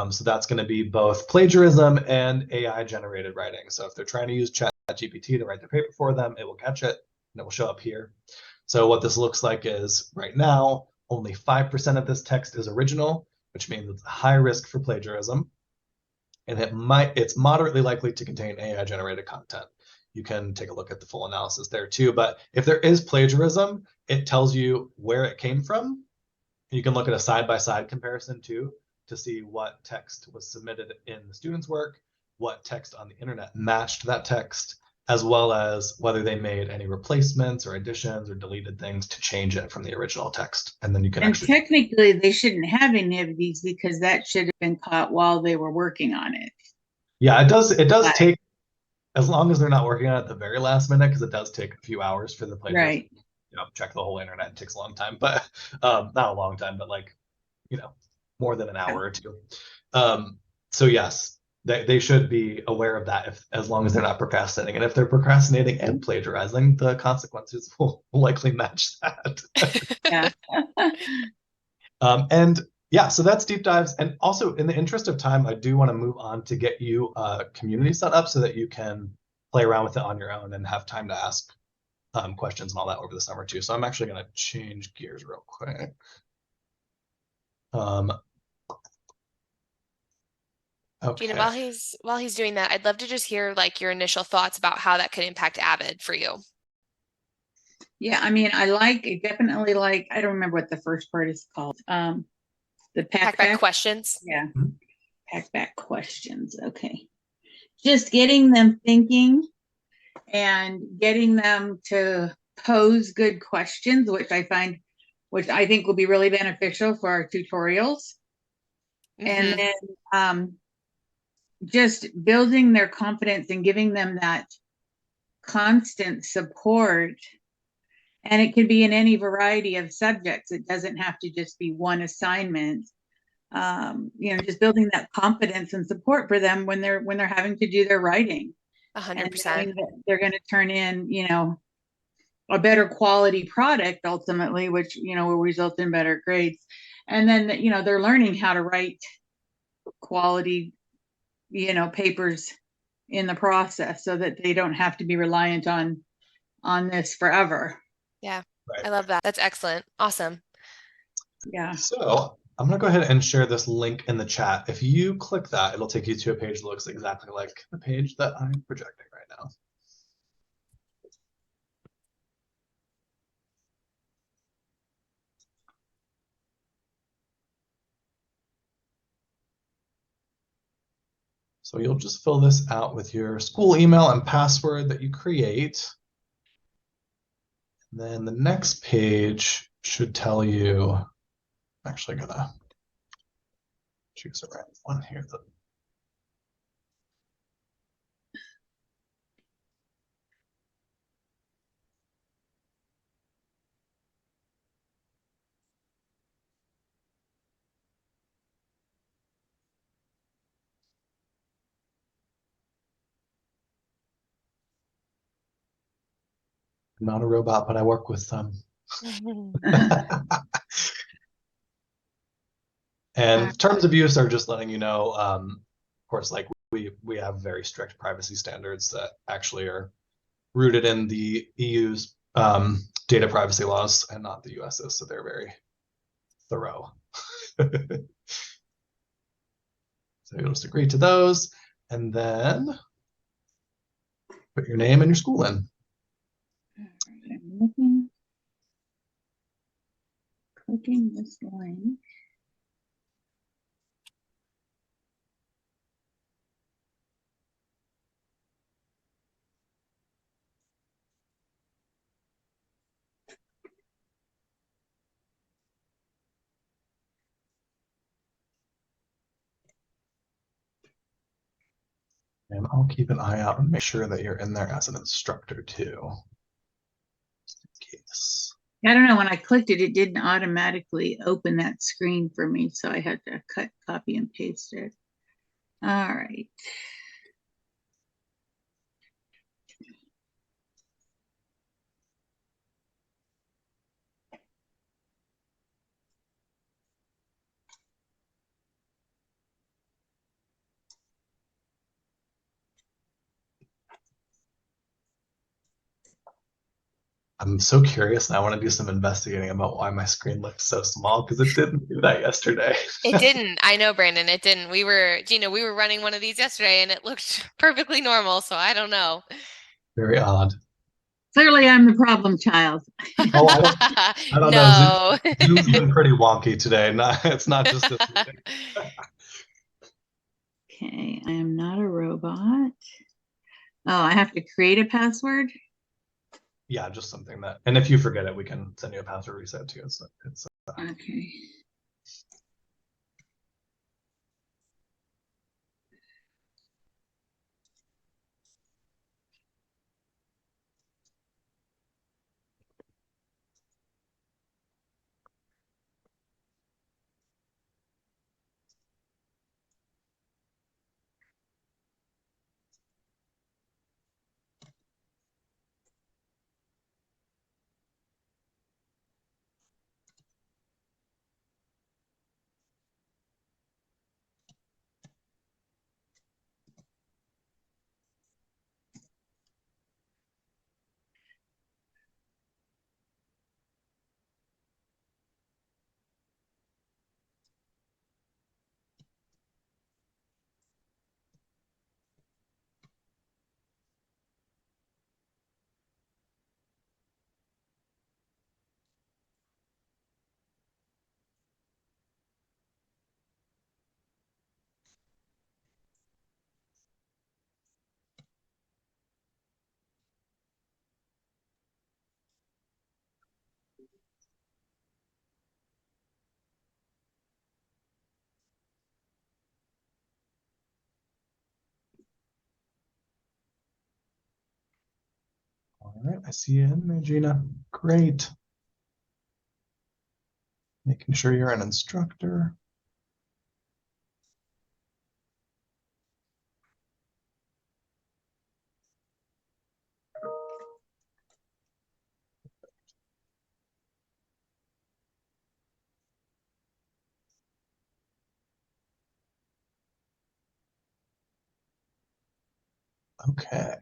S3: So that's going to be both plagiarism and AI generated writing. So if they're trying to use ChatGPT to write the paper for them, it will catch it and it will show up here. So what this looks like is right now, only 5% of this text is original, which means it's high risk for plagiarism. And it's moderately likely to contain AI generated content. You can take a look at the full analysis there too. But if there is plagiarism, it tells you where it came from. You can look at a side-by-side comparison too to see what text was submitted in the student's work, what text on the internet matched that text, as well as whether they made any replacements or additions or deleted things to change it from the original text. And then you can
S1: And technically, they shouldn't have any of these because that should have been caught while they were working on it.
S3: Yeah, it does take, as long as they're not working on it at the very last minute, because it does take a few hours for the plagiarism.
S1: Right.
S3: Check the whole internet. It takes a long time, but not a long time, but like, more than an hour or two. So yes, they should be aware of that as long as they're not procrastinating. And if they're procrastinating and plagiarizing, the consequences will likely match that.
S1: Yeah.
S3: And yeah, so that's deep dives. And also, in the interest of time, I do want to move on to get you a community set up so that you can play around with it on your own and have time to ask questions and all that over the summer too. So I'm actually going to change gears real quick. Okay.
S2: Gina, while he's doing that, I'd love to just hear like your initial thoughts about how that could impact AVID for you.
S1: Yeah, I mean, I definitely like, I don't remember what the first part is called. The
S2: Packback questions.
S1: Yeah. Packback questions. Okay. Just getting them thinking and getting them to pose good questions, which I think will be really beneficial for our tutorials. And then just building their confidence and giving them that constant support. And it could be in any variety of subjects. It doesn't have to just be one assignment. Just building that confidence and support for them when they're having to do their writing.
S2: 100%.
S1: They're going to turn in, a better quality product ultimately, which, will result in better grades. And then, they're learning how to write quality, papers in the process so that they don't have to be reliant on this forever.
S2: Yeah, right. I love that. That's excellent. Awesome.
S1: Yeah.
S3: So I'm going to go ahead and share this link in the chat. If you click that, it'll take you to a page that looks exactly like the page that I'm projecting right now. So you'll just fill this out with your school email and password that you create. And then the next page should tell you, I'm actually going to choose the right one here. I'm not a robot, but I work with some. And terms of use are just letting you know, of course, like we have very strict privacy standards that actually are rooted in the EU's data privacy laws and not the US's, so they're very thorough. So you'll just agree to those, and then put your name and your school in.
S1: I'm looking, clicking this link.
S3: And I'll keep an eye out and make sure that you're in there as an instructor too. Just in case.
S1: I don't know, when I clicked it, it didn't automatically open that screen for me, so I had to cut, copy, and paste it. All right.
S3: I'm so curious and I want to do some investigating about why my screen looked so small because it didn't do that yesterday.
S2: It didn't. I know, Brandon, it didn't. We were, Gina, we were running one of these yesterday and it looked perfectly normal, so I don't know.
S3: Very odd.
S1: Clearly, I'm the problem child.
S3: Oh, I don't know.
S2: No.
S3: Zoom's been pretty wonky today. It's not just this meeting.
S1: Okay, I am not a robot. Oh, I have to create a password?
S3: Yeah, just something that, and if you forget it, we can send you a password reset too. It's
S1: Okay.
S3: all right. I see you in there, Gina. Great. Making sure you're an instructor. Okay.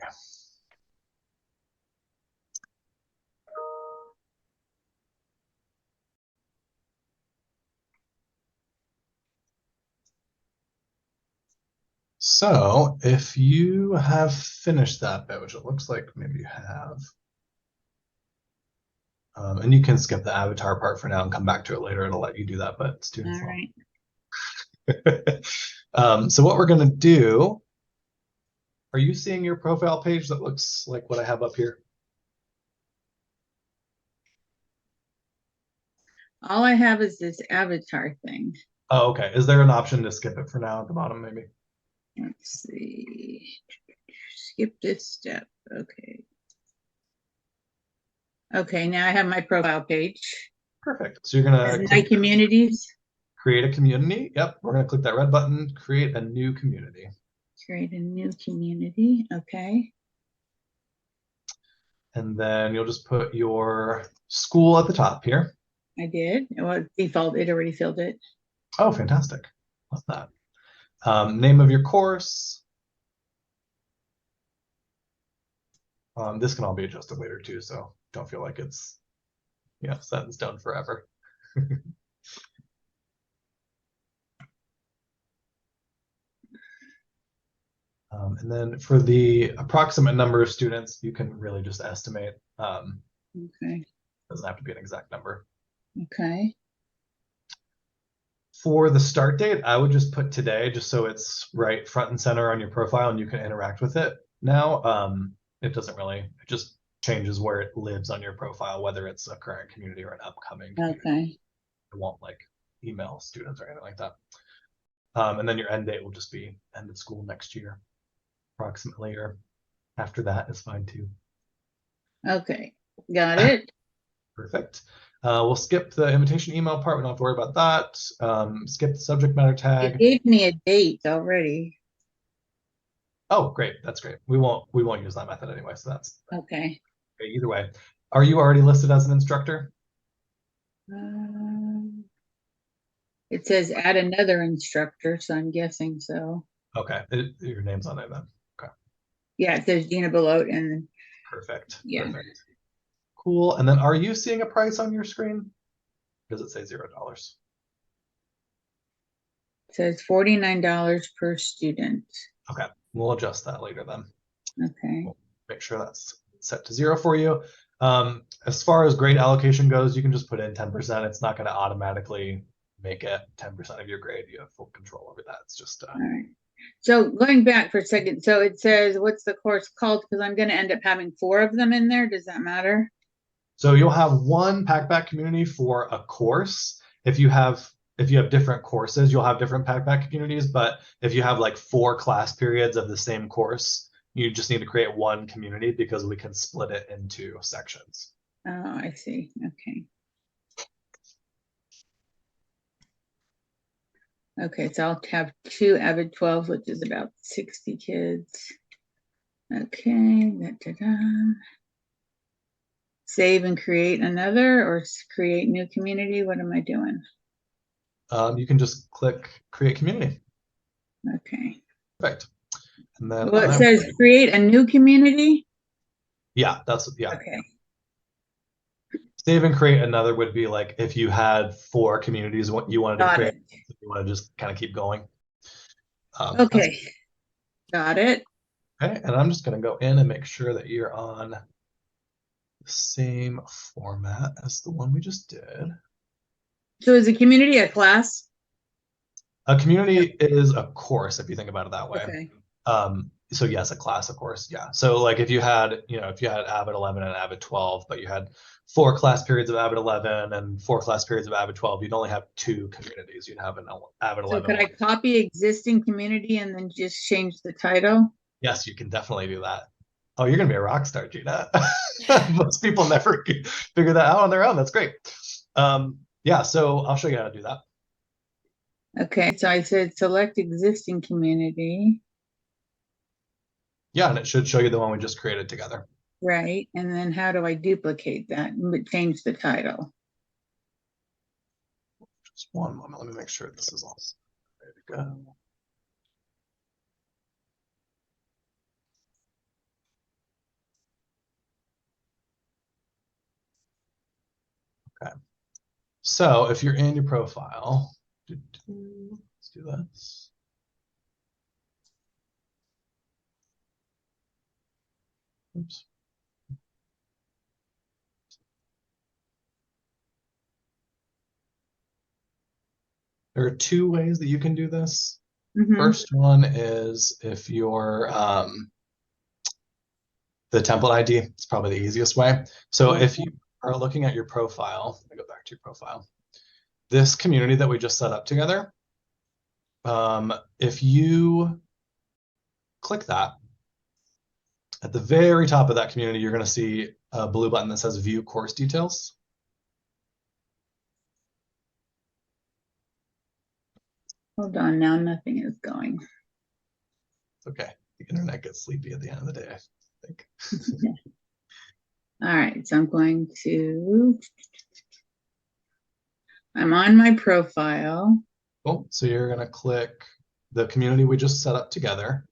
S3: So if you have finished that bit, which it looks like maybe you have, and you can skip the avatar part for now and come back to it later. It'll let you do that, but students
S1: All right.
S3: So what we're going to do, are you seeing your profile page that looks like what I have up here?
S1: All I have is this avatar thing.
S3: Oh, okay. Is there an option to skip it for now at the bottom, maybe?
S1: Let's see. Skip this step. Okay. Okay, now I have my profile page.
S3: Perfect. So you're going to
S1: My communities.
S3: create a community. Yep. We're going to click that red button, create a new community.
S1: Create a new community. Okay.
S3: And then you'll just put your school at the top here.
S1: I did. Well, default, it already filled it.
S3: Oh, fantastic. Love that. Name of your course. This can all be adjusted later too, so don't feel like it's set in stone forever. And then for the approximate number of students, you can really just estimate.
S1: Okay.
S3: Doesn't have to be an exact number.
S1: Okay.
S3: For the start date, I would just put today, just so it's right front and center on your profile and you can interact with it now. It doesn't really, it just changes where it lives on your profile, whether it's a current community or an upcoming community.
S1: Okay.
S3: It won't like email students or anything like that. And then your end date will just be end of school next year, approximately, or after that is fine too.
S1: Okay. Got it.
S3: Perfect. We'll skip the invitation email part. We don't have to worry about that. Skip the subject matter
S1: It
S3: tag.
S1: gave me a date already.
S3: Oh, great. That's great. We won't use that method anyway, so that's
S1: Okay.
S3: okay. Either way, are you already listed as an instructor?
S1: It says add another instructor, so I'm guessing so.
S3: Okay, your name's on there then. Okay.
S1: Yeah, it says Gina Belote and
S3: Perfect.
S1: yeah.
S3: Perfect. Cool. And then are you seeing a price on your screen? Does it say $0?
S1: It says $49 per student.
S3: Okay, we'll adjust that later then.
S1: Okay.
S3: We'll make sure that's set to 0 for you. As far as grade allocation goes, you can just put in 10%. It's not going to automatically make it 10% of your grade. You have full control over that. It's just
S1: all right. So going back for a second, so it says, what's the course called? Because I'm going to end up having 4 of them in there. Does that matter?
S3: So you'll have one Packback community for a course. If you have different courses, you'll have different Packback communities. But if you have like 4 class periods of the same course, you just need to create one community because we can split it into sections.
S1: Oh, I see. Okay. Okay, so I'll have 2 AVID 12, which is about 60 kids. Okay, save and create another, or create new community. What am I doing?
S3: You can just click create community.
S1: Okay.
S3: Perfect. And then
S1: Well, it says create a new community.
S3: Yeah, yeah.
S1: Okay.
S3: Save and create another would be like if you had 4 communities what you wanted to
S1: Got
S3: create,
S1: it.
S3: you want to just kind of keep going.
S1: Okay. Got it.
S3: Okay, and I'm just going to go in and make sure that you're on the same format as the one we just did.
S1: So is a community a class?
S3: A community is a course, if you think about it that way.
S1: Okay.
S3: So yes, a class, of course, yeah. So like if you had AVID 11 and AVID 12, but you had 4 class periods of AVID 11 and 4 class periods of AVID 12, you'd only have 2 communities. You'd have an AVID 11.
S1: So could I copy existing community and then just change the title?
S3: Yes, you can definitely do that. Oh, you're gonna be a rock star, Gina. Most people never figure that out on their own. That's great. Yeah, so I'll show you how to do that.
S1: Okay, so I said select existing community.
S3: Yeah, and it should show you the one we just created together.
S1: Right, and then how do I duplicate that and change the title?
S3: Just one moment. Let me make sure this is all ready to go. Okay. So if you're in your profile, let's do this. Oops. There are 2 ways that you can do this. First one is if you're the template ID. It's probably the easiest way. So if you are looking at your profile, let me go back to your profile. This community that we just set up together, if you click that, at the very top of that community, you're going to see a blue button that says View Course Details.
S1: Hold on, now nothing is going.
S3: Okay, the internet gets sleepy at the end of the day, I think.
S1: All right, so I'm on my profile.
S3: Cool. So you're going to click the community we just set up together.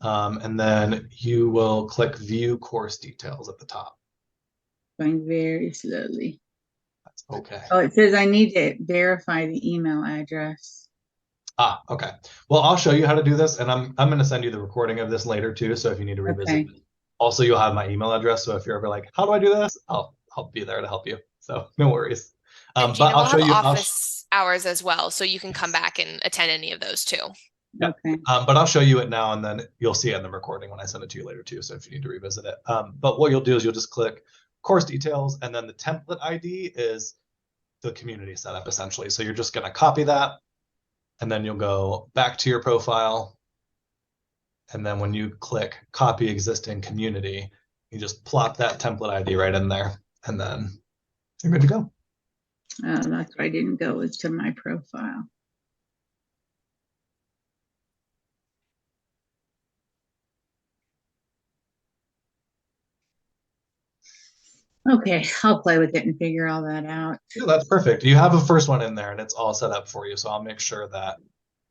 S3: And then you will click View Course Details at the top.
S1: Going very slowly.
S3: That's okay.
S1: Oh, it says I need to verify the email address.
S3: Ah, okay. Well, I'll show you how to do this, and I'm going to send you the recording of this later too. So if you need to revisit, also you'll have my email address. So if you're ever like, how do I do this? I'll be there to help you. So no worries.
S2: And Gina, we'll have office hours as well, so you can come back and attend any of those too.
S3: Yep. Okay. But I'll show you it now, and then you'll see it in the recording when I send it to you later too. So if you need to revisit it, but what you'll do is you'll just click course details, and then the template ID is the community setup essentially. So you're just going to copy that, and then you'll go back to your profile, and then when you click copy existing community, you just plop that template ID right in there, and then you're good to go.
S1: That's why I didn't go to my profile. Okay, I'll play with it and figure all that out.
S3: Yeah, that's perfect. You have a first one in there and it's all set up for you. So I'll make sure that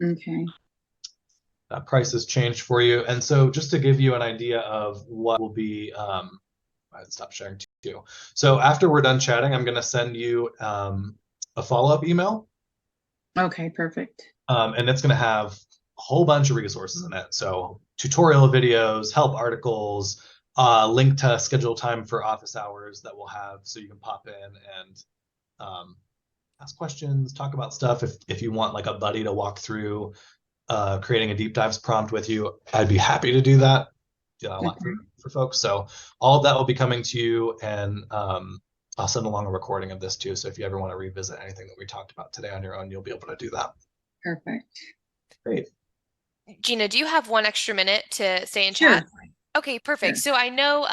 S3: that price is changed for you. And so just to give you an idea of what will be I stop sharing too. So after we're done chatting, I'm going to send you a follow-up email.
S1: Okay, perfect.
S3: And it's going to have a whole bunch of resources in it. So tutorial videos, help articles, link to schedule time for office hours that we'll have, so you can pop in and ask questions, talk about stuff. If you want like a buddy to walk through creating a deep dives prompt with you, I'd be happy to do that. A lot for folks. So all of that will be coming to you, and I'll send along a recording of this too. So if you ever want to revisit anything that we talked about today on your own, you'll be able to do that.
S1: Perfect.
S3: Great.
S2: Gina, do you have 1 extra minute to stay in
S1: Sure.
S2: chat? Okay, perfect.
S1: Sure.
S2: So I know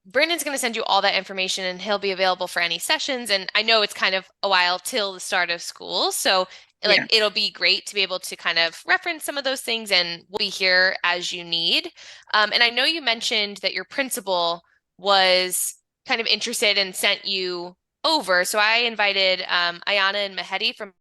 S2: Brandon's going to send you all that information, and he'll be available for any sessions. And I know it's kind of a while till the start of school. So like it'll be great to be able to kind of reference some of those things, and we'll be here as you need. And I know you mentioned that your principal was kind of interested and sent you over. So I invited Ayana and Mehedi from